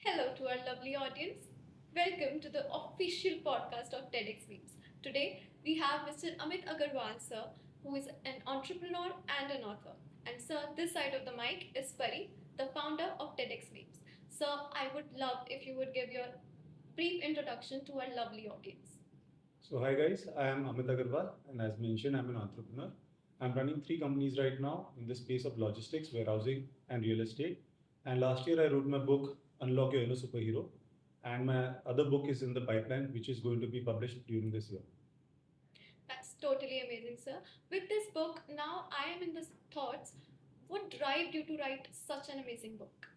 Hello to our lovely audience. Welcome to the official podcast of TEDxMAIMS. Today we have Mr. Amit Aggarwal, sir, who is an entrepreneur and an author. And sir, this side of the mic is Pari, the founder of TEDxMAIMS. Sir, I would love if you would give your brief introduction to our lovely audience. So hi guys, I am Amit Aggarwal and as mentioned, I'm an entrepreneur. I'm running three companies right now in the space of logistics, warehousing and real estate. And last year I wrote my book, Unlock Your Inner Superhero. And my other book is in the pipeline, which is going to be published during this year. That's totally amazing, sir. With this book, now I am in the thoughts. What drove you to write such an amazing book?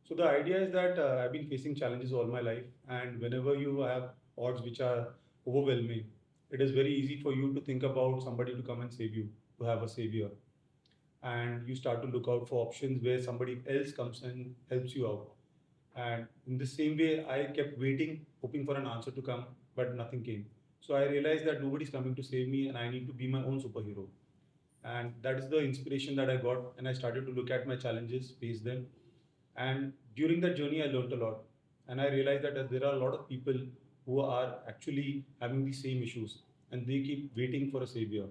So the idea is that I've been facing challenges all my life, and whenever you have odds which are overwhelming, it is very easy for you to think about somebody to come and save you, to have a savior. And you start to look out for options where somebody else comes and helps you out. And in the same way, I kept waiting, hoping for an answer to come, but nothing came. So I realized that nobody's coming to save me and I need to be my own superhero. And that is the inspiration that I got. And I started to look at my challenges, face them. And during that journey, I learned a lot. And I realized that there are a lot of people who are actually having the same issues and they keep waiting for a savior.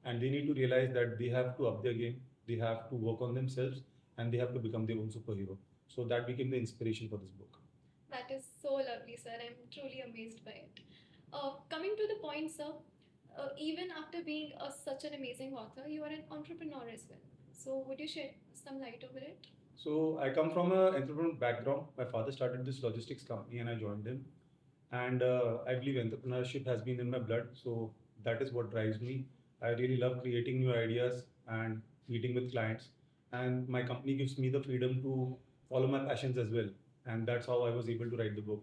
And they need to realize that they have to up their game, they have to work on themselves, and they have to become their own superhero. So that became the inspiration for this book. That is so lovely, sir. I'm truly amazed by it. Coming to the point, sir, even after being such an amazing author, you are an entrepreneur as well. So, would you shed some light over it? So I come from an entrepreneurial background. My father started this logistics company and I joined him. And I believe entrepreneurship has been in my blood. So that is what drives me. I really love creating new ideas and meeting with clients. And my company gives me the freedom to follow my passions as well. And that's how I was able to write the book.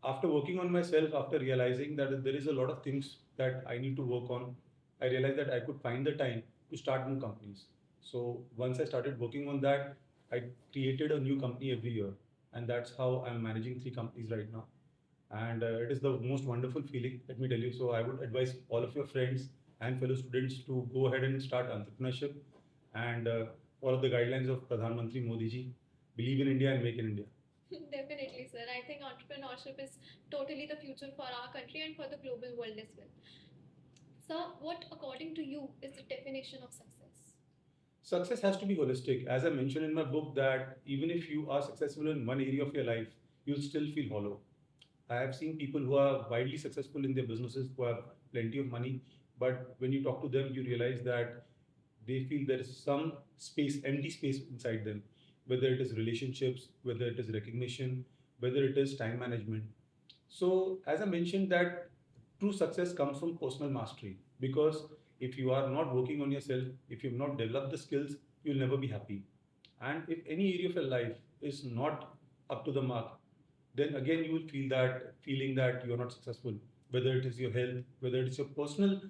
After working on myself, after realizing that there is a lot of things that I need to work on, I realized that I could find the time to start new companies. So once I started working on that, I created a new company every year. And that's how I'm managing three companies right now. And it is the most wonderful feeling, let me tell you. So I would advise all of your friends and fellow students to go ahead and start entrepreneurship and follow the guidelines of Pradhan Mantri Modi ji. Believe in India and make in India. Definitely, sir. I think entrepreneurship is totally the future for our country and for the global world as well. So, what, according to you, is the definition of success? Success has to be holistic. As I mentioned in my book, that even if you are successful in one area of your life, you'll still feel hollow. I have seen people who are widely successful in their businesses, who have plenty of money, but when you talk to them, you realize that they feel there is some space, empty space inside them, whether it is relationships, whether it is recognition, whether it is time management. So, as I mentioned, that true success comes from personal mastery because if you are not working on yourself, if you've not developed the skills, you'll never be happy. And if any area of your life is not up to the mark, then again you will feel that feeling that you are not successful. Whether it is your health, whether it is your personal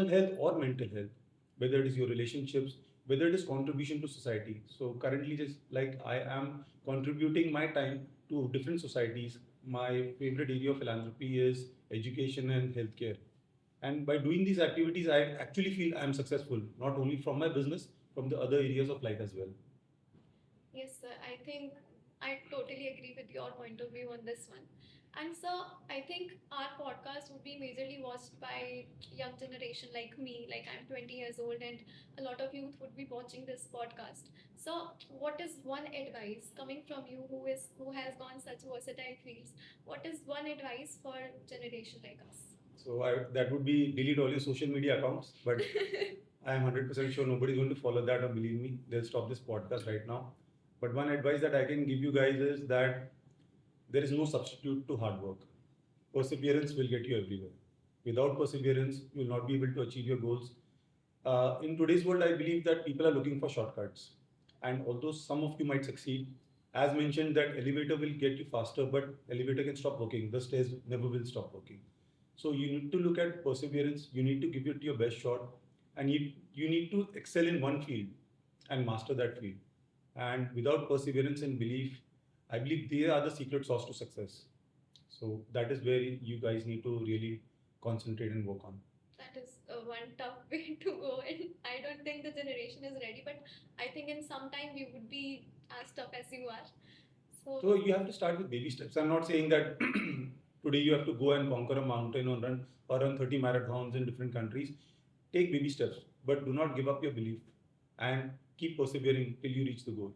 health or mental health, whether it is your relationships, whether it is contribution to society. So currently, just like I am contributing my time to different societies, my favorite area of philanthropy is education and healthcare. And by doing these activities, I actually feel I am successful, not only from my business, from the other areas of life as well. Yes, sir. I think I totally agree with your point of view on this one. And sir, I think our podcast would be majorly watched by young generation like me, like I'm 20 years old, and a lot of youth would be watching this podcast. So, what is one advice coming from you who has gone such versatile fields? What is one advice for generation like us? So that would be delete all your social media accounts, but I am 100% sure nobody's going to follow that or believe me. They'll stop this podcast right now. But one advice that I can give you guys is that there is no substitute to hard work. Perseverance will get you everywhere. Without perseverance, you will not be able to achieve your goals. In today's world, I believe that people are looking for shortcuts. And although some of you might succeed, as mentioned, that elevator will get you faster, but elevator can stop working. The stairs never will stop working. So you need to look at perseverance. You need to give it your best shot, and you need to excel in one field and master that field. And without perseverance and belief, I believe they are the secret sauce to success. So that is where you guys need to really concentrate and work on. That is one tough way to go, and I don't think the generation is ready, but I think in some time we would be as tough as you are. So you have to start with baby steps. I'm not saying that today you have to go and conquer a mountain or run 30 marathons in different countries. Take baby steps, but do not give up your belief and keep persevering till you reach the goal.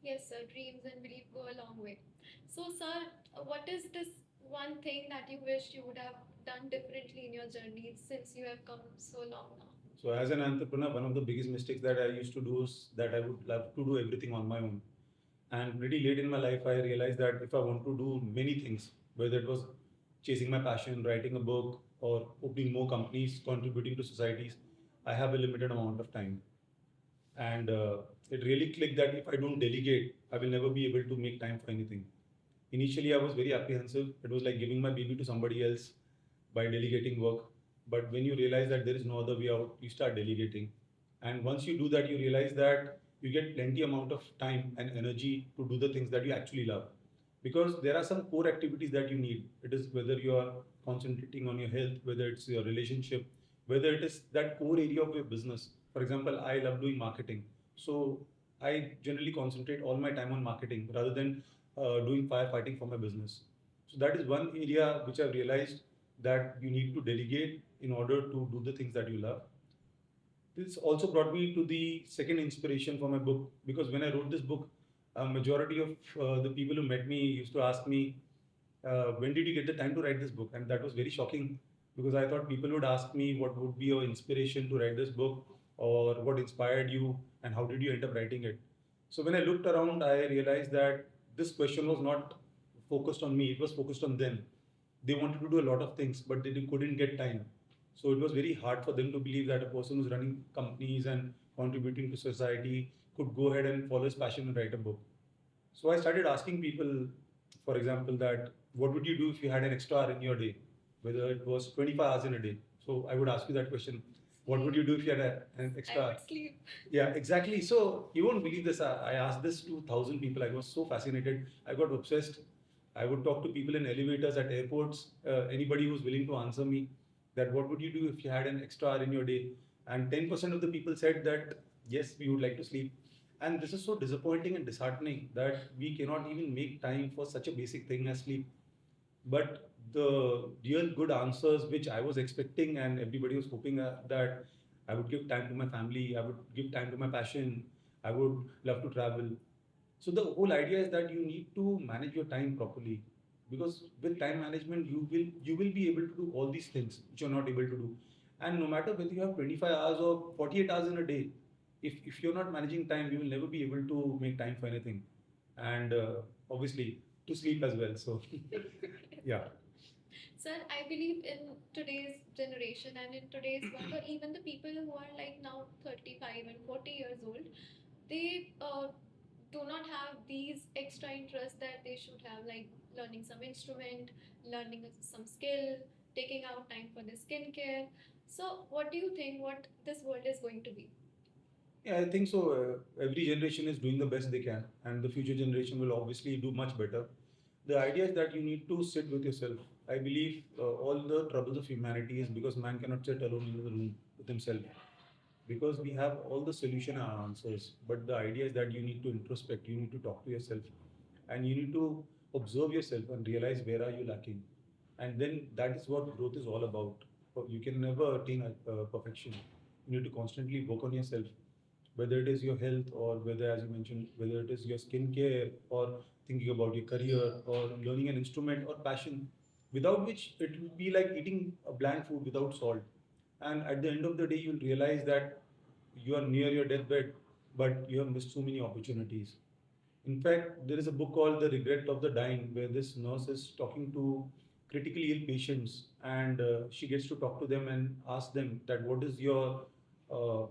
Yes, sir. Dreams and belief go a long way. So, sir, what is this one thing that you wish you would have done differently in your journey since you have come so long now? So, as an entrepreneur, one of the biggest mistakes that I used to do is that I would love to do everything on my own. And pretty late in my life, I realized that if I want to do many things, whether it was chasing my passion, writing a book, or opening more companies, contributing to societies, I have a limited amount of time. And it really clicked that if I don't delegate, I will never be able to make time for anything. Initially, I was very apprehensive. It was like giving my baby to somebody else by delegating work. But when you realize that there is no other way out, you start delegating. And once you do that, you realize that you get plenty amount of time and energy to do the things that you actually love. Because there are some core activities that you need. It is whether you are concentrating on your health, whether it's your relationship, whether it is that core area of your business. For example, I love doing marketing. So I generally concentrate all my time on marketing rather than doing firefighting for my business. So that is one area which I've realized that you need to delegate in order to do the things that you love. This also brought me to the second inspiration for my book because when I wrote this book, a majority of the people who met me used to ask me, when did you get the time to write this book? And that was very shocking because I thought people would ask me what would be your inspiration to write this book or what inspired you and how did you end up writing it. So when I looked around, I realized that this question was not focused on me, it was focused on them. They wanted to do a lot of things, but they couldn't get time. So it was very hard for them to believe that a person who's running companies and contributing to society could go ahead and follow his passion and write a book. So I started asking people, for example, that what would you do if you had an extra hour in your day, whether it was 25 hours in a day. So I would ask you that question. What would you do if you had an extra? I would sleep. Yeah, exactly. So you won't believe this. I asked this to 1,000 people. I was so fascinated. I got obsessed. I would talk to people in elevators at airports. Anybody who's willing to answer me that what would you do if you had an extra hour in your day? And 10% of the people said that yes, we would like to sleep. And this is so disappointing and disheartening that we cannot even make time for such a basic thing as sleep. But the real good answers, which I was expecting, and everybody was hoping that I would give time to my family, I would give time to my passion, I would love to travel. So the whole idea is that you need to manage your time properly, because with time management you will be able to do all these things which you're not able to do. And no matter whether you have 25 hours or 48 hours in a day, if you're not managing time, you will never be able to make time for anything, and obviously to sleep as well. So yeah. Sir, I believe in today's generation and in today's world, or even the people who are like now 35 and 40 years old, they do not have these extra interests that they should have, like learning some instrument, learning some skill, taking out time for the skincare. So, what do you think? What this world is going to be? Yeah, I think so. Every generation is doing the best they can, and the future generation will obviously do much better. The idea is that you need to sit with yourself. I believe all the troubles of humanity is because man cannot sit alone in the room with himself. Because we have all the solution and answers, but the idea is that you need to introspect, you need to talk to yourself, and you need to observe yourself and realize where are you lacking, and then that is what growth is all about. You can never attain perfection. You need to constantly work on yourself, whether it is your health or whether, as you mentioned, whether it is your skincare or thinking about your career or learning an instrument or passion, without which it will be like eating a bland food without salt. And at the end of the day, you'll realize that you are near your deathbed, but you have missed so many opportunities. In fact, there is a book called The Regret of the Dying, where this nurse is talking to critically ill patients, and she gets to talk to them and ask them that what is your uh,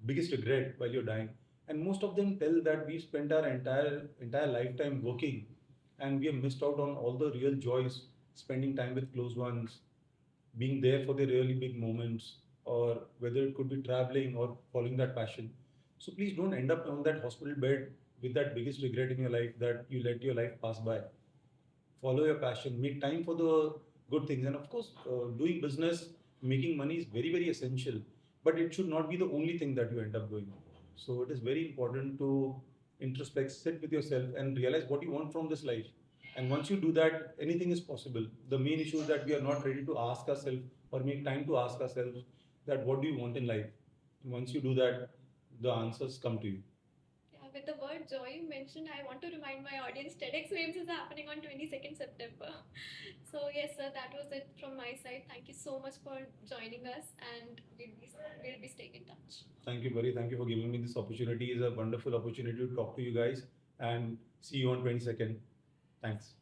biggest regret while you're dying. And most of them tell that we spent our entire lifetime working, and we have missed out on all the real joys, spending time with close ones, being there for the really big moments, or whether it could be traveling or following that passion. So please don't end up on that hospital bed with that biggest regret in your life that you let your life pass by. Follow your passion, make time for the good things, and of course, doing business, making money is very, very essential, but it should not be the only thing that you end up doing. So it is very important to introspect, sit with yourself, and realize what you want from this life. And once you do that, anything is possible. The main issue is that we are not ready to ask ourselves or make time to ask ourselves that what do you want in life. Once you do that, the answers come to you. Yeah, with the word joy you mentioned, I want to remind my audience TEDxMAIMS is happening on 22nd September. So yes, sir, that was it from my side. Thank you so much for joining us, and we'll be staying in touch. Thank you, Bari. Thank you for giving me this opportunity. It's a wonderful opportunity to talk to you guys, and see you on 22nd. Thanks.